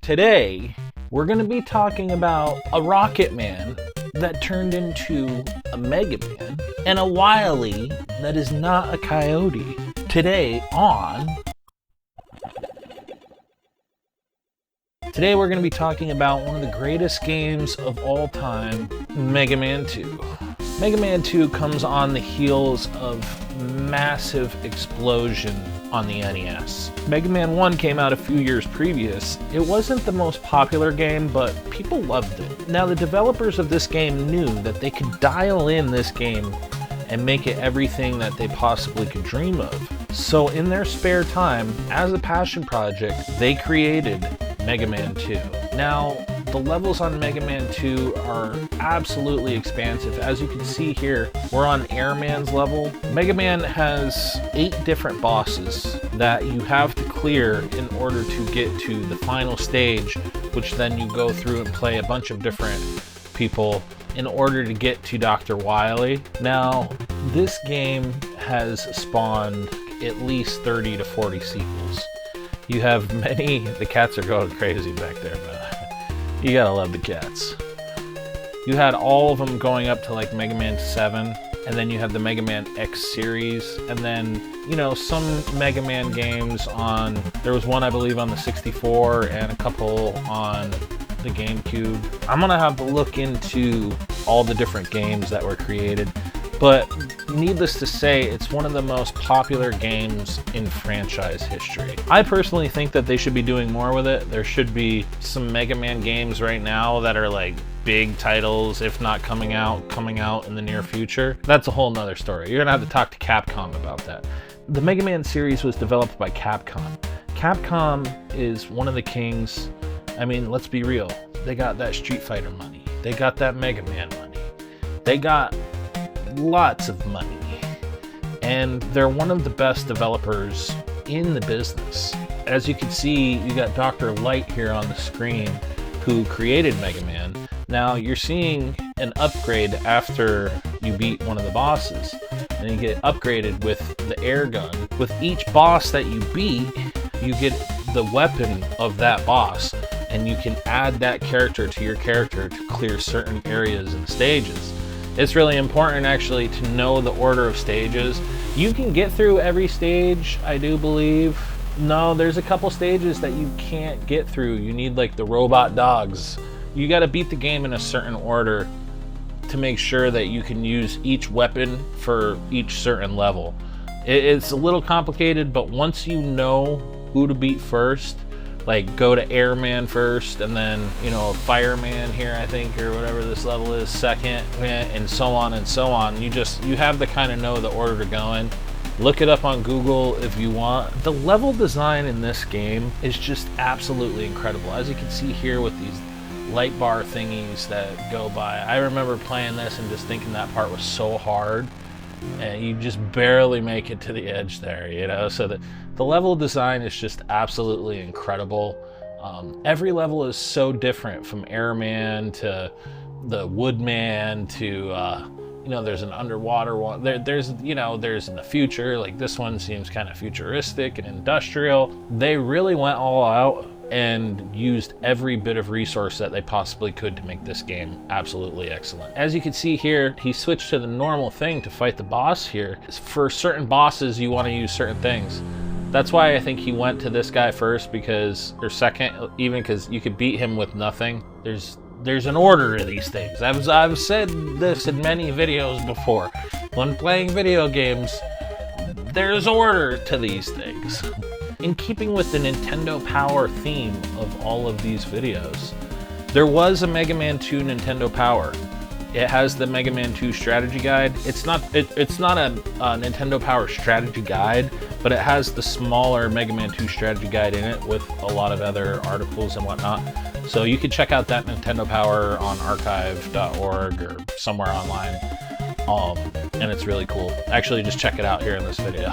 Today, we're going to be talking about a Rocket Man that turned into a Mega Man and a Wily that is not a coyote. Today we're going to be talking about one of the greatest games of all time, Mega Man 2. Mega Man 2 comes on the heels of massive explosion on the NES. Mega Man 1 came out a few years previous. It wasn't the most popular game, but people loved it. Now, the developers of this game knew that they could dial in this game and make it everything that they possibly could dream of. So in their spare time, as a passion project, they created Mega Man 2. Now, the levels on Mega Man 2 are absolutely expansive. As you can see here, we're on Airman's level. Mega Man has 8 different bosses that you have to clear in order to get to the final stage, which then you go through and play a bunch of different people in order to get to Dr. Wily. Now, this game has spawned at least 30 to 40 sequels. You have many, the cats are going crazy back there, but you gotta love the cats. You had all of them going up to like Mega Man 7, and then you have the Mega Man X series, and then, you know, some Mega Man games on, there was one I believe on the 64 and a couple on the GameCube. I'm gonna have to look into all the different games that were created, but needless to say, it's one of the most popular games in franchise history. I personally think that they should be doing more with it. There should be some Mega Man games right now that are like big titles, if not coming out in the near future. That's a whole nother story. You're gonna have to talk to Capcom about that. The Mega Man series was developed by Capcom. Capcom is one of the kings. I mean, let's be real. They got that Street Fighter money. They got that Mega Man money. They got lots of money, and they're one of the best developers in the business. As you can see, you got Dr. Light here on the screen, who created Mega Man. Now you're seeing an upgrade after you beat one of the bosses, and you get upgraded with the air gun. With each boss that you beat, you get the weapon of that boss, and you can add that character to your character to clear certain areas and stages. It's really important actually to know the order of stages. You can get through every stage, I do believe. No, there's a couple stages that you can't get through. You need like the robot dogs. You gotta beat the game in a certain order to make sure that you can use each weapon for each certain level. It's a little complicated, but once you know who to beat first, like go to Airman first, and then, you know, Fireman here, I think, or whatever this level is, second, and so on and so on. You have to kind of know the order to go in. Look it up on Google if you want. The level design in this game is just absolutely incredible. As you can see here with these light bar thingies that go by. I remember playing this and just thinking that part was so hard, and you just barely make it to the edge there, you know? So the level design is just absolutely incredible. Every level is so different, from Airman to the Woodman to, you know, there's an underwater one. There's in the future, like this one seems kind of futuristic and industrial. They really went all out and used every bit of resource that they possibly could to make this game absolutely excellent. As you can see here, he switched to the normal thing to fight the boss here. For certain bosses, you want to use certain things. That's why I think he went to this guy first, or second, even, because you could beat him with nothing. There's an order to these things. I've said this in many videos before. When playing video games, there's order to these things. In keeping with the Nintendo Power theme of all of these videos, there was a Mega Man 2 Nintendo Power. It has the Mega Man 2 strategy guide. It's not a Nintendo Power strategy guide, but it has the smaller Mega Man 2 strategy guide in it with a lot of other articles and whatnot. So you can check out that Nintendo Power on archive.org or somewhere online, and it's really cool. Actually, just check it out here in this video.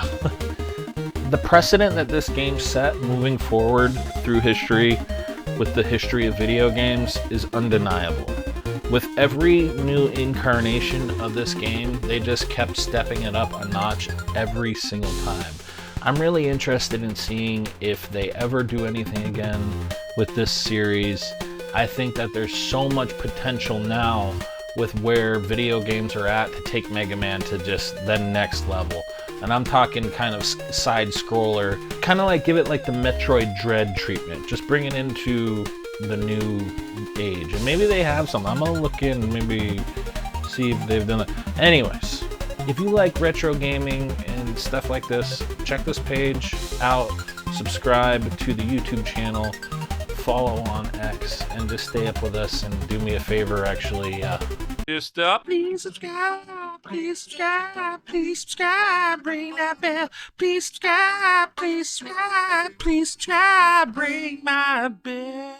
The precedent that this game set moving forward through history with the history of video games is undeniable. With every new incarnation of this game, they just kept stepping it up a notch every single time. I'm really interested in seeing if they ever do anything again with this series. I think that there's so much potential now with where video games are at to take Mega Man to just the next level. And I'm talking kind of side scroller, kind of like give it like the Metroid Dread treatment. Just bring it into the new age. And maybe they have some. I'm gonna look in and maybe see if they've done it. Anyways, if you like retro gaming and stuff like this, check this page out, subscribe to the YouTube channel, follow on X, and just stay up with us and do me a favor, actually. Just please subscribe, please subscribe, please subscribe, ring that bell, please subscribe, please subscribe, please subscribe, ring my bell.